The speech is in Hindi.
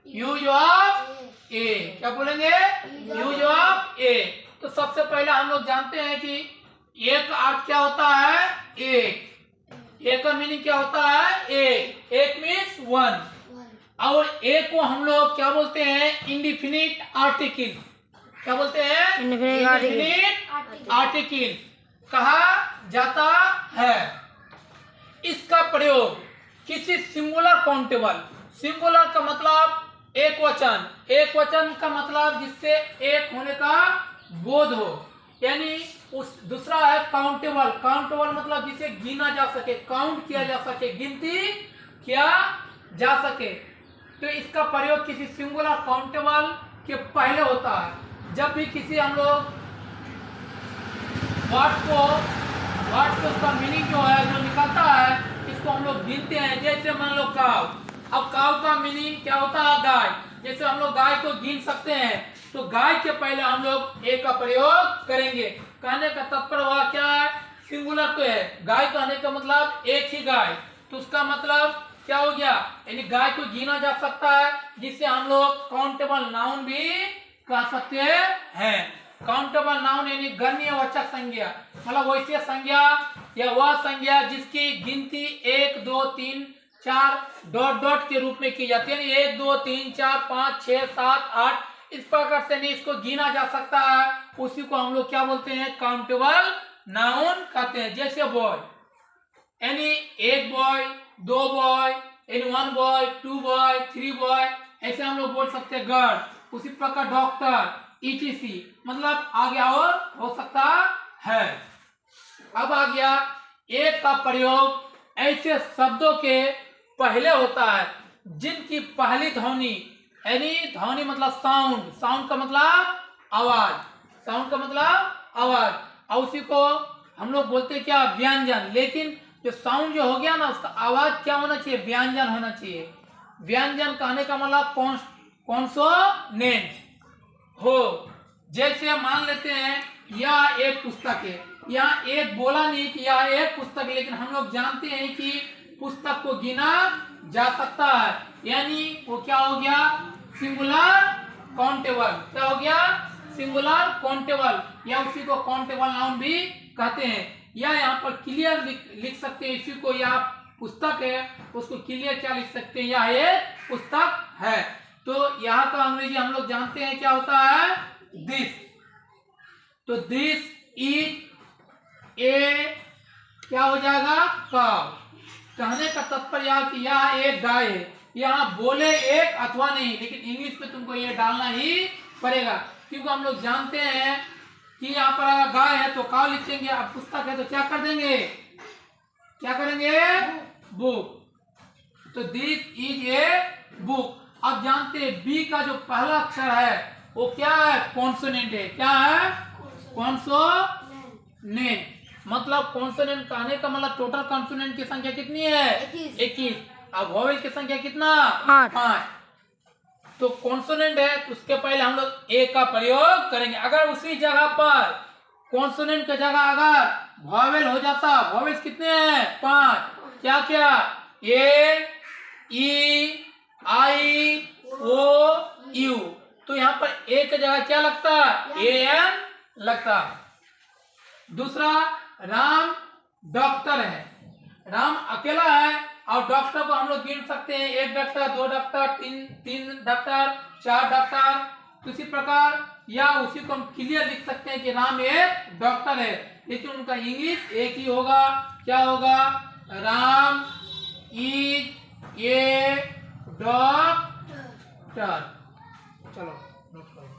यूज ऑफ ए। क्या बोलेंगे? यूज ऑफ ए। तो सबसे पहले हम लोग जानते हैं कि एक का अर्थ क्या होता है? एक। एक का मीनिंग क्या होता है? एक। एक मीन्स वन। और एक को हम लोग क्या बोलते हैं? Indefinite article. क्या बोलते हैं? इंडिफिनिट आर्टिकल कहा जाता है। इसका प्रयोग किसी सिंगुलर काउंटेबल, सिंगुलर का मतलब एक वचन, एक वचन का मतलब जिससे एक होने का बोध हो, यानी उस दूसरा है काउंटेबल। काउंटेबल मतलब जिसे गिना जा सके, काउंट किया जा सके, गिनती किया जा सके। तो इसका प्रयोग किसी सिंगुलर काउंटेबल के पहले होता है। जब भी किसी हम लोग वर्ड से उसका मीनिंग जो है, जो निकलता है, इसको हम लोग गिनते हैं। जैसे मान लो काव। अब काव का मीनिंग क्या होता है? गाय। जैसे हम लोग गाय को गिन सकते हैं, तो गाय के पहले हम लोग एक का प्रयोग करेंगे। कहने का तात्पर्य हुआ क्या है? सिंगुलर तो है, गाय कहने का मतलब एक ही गाय, तो उसका मतलब क्या हो गया? यानी गाय को गिना जा सकता है, जिससे हम लोग काउंटेबल नाउन भी कह सकते हैं। काउंटेबल नाउन यानी गण्यवाचक संज्ञा, मतलब वैसे संज्ञा या वह संज्ञा जिसकी गिनती 1 2 3 4 डॉट डॉट के रूप में की जाती है। यानी 1 2 3 4 5 6 7 8 इस प्रकार से नहीं इसको गिना जा सकता है। उसी को हम लोग क्या बोलते हैं? काउंटेबल नाउन कहते हैं। जैसे बॉय, यानी एक बॉय, दो बॉय, यानी 1 बॉय, 2 बॉय, 3 बॉय, ऐसे हम लोग बोल सकते हैं। गर्ल, उसी प्रकार डॉक्टर, ETC, मतलब आगे और हो सकता है। अब आ गया एक का प्रयोग ऐसे शब्दों के पहले होता है जिनकी पहली ध्वनि, यानी ध्वनि मतलब साउंड, साउंड का मतलब आवाज, साउंड का मतलब आवाज, और उसी को हम लोग बोलते हैं क्या? व्यंजन। लेकिन जो साउंड जो हो गया ना, उसका आवाज क्या होना चाहिए? व्यंजन होना चाहिए। व्यंजन कहने का मतलब कॉन्सोनेंट हो। जैसे मान लेते हैं यह एक पुस्तक है, यहाँ एक बोला नहीं कि यह एक पुस्तक है, लेकिन हम लोग जानते हैं कि पुस्तक को गिना जा सकता है, यानी वो क्या हो गया? Singular countable. क्या हो गया? सिंगुलर काउंटेबल, या उसी को काउंटेबल नाउन भी कहते हैं। या यहाँ पर क्लियर लिख सकते हैं इसी को, यह पुस्तक है, उसको क्लियर क्या लिख सकते हैं? यह एक पुस्तक है। तो यहाँ का अंग्रेजी हम लोग जानते हैं क्या होता है? दिस। तो दिस इज ए क्या हो जाएगा? काव। कहने का तात्पर्य कि यह एक गाय है। यहाँ बोले एक अथवा नहीं, लेकिन इंग्लिश में तुमको ये डालना ही पड़ेगा, क्योंकि हम लोग जानते हैं कि यहाँ पर अगर गाय है तो काव लिखेंगे, अब पुस्तक है तो क्या कर देंगे? क्या करेंगे? बुक। तो दिस इज ए बुक। अब जानते हैं बी का जो पहला अक्षर है वो क्या है? कॉन्सोनेंट है। क्या है? कॉन्सोनेंट। मतलब कॉन्सोनेंट कहने का मतलब टोटल कॉन्सोनेंट की संख्या कितनी है? 21। अब वोवेल की संख्या कितना? 5। तो कॉन्सोनेंट है तो उसके पहले हम लोग ए का प्रयोग करेंगे। अगर उसी जगह पर कॉन्सोनेंट की जगह अगर वोवेल हो जाता, वोवेल्स कितने हैं? 5। क्या क्या? ए, ई, आई, ओ, यू। तो यहाँ पर ए की जगह क्या लगता? AN लगता। दूसरा, राम डॉक्टर है। राम अकेला है और डॉक्टर को हम लोग गिन सकते हैं, 1 डॉक्टर, 2 डॉक्टर, 3 डॉक्टर, 4 डॉक्टर। इसी प्रकार या उसी को हम क्लियर लिख सकते हैं कि राम एक डॉक्टर है, लेकिन उनका इंग्लिश एक ही होगा। क्या होगा? Ram is a doctor. चलो नोट करो।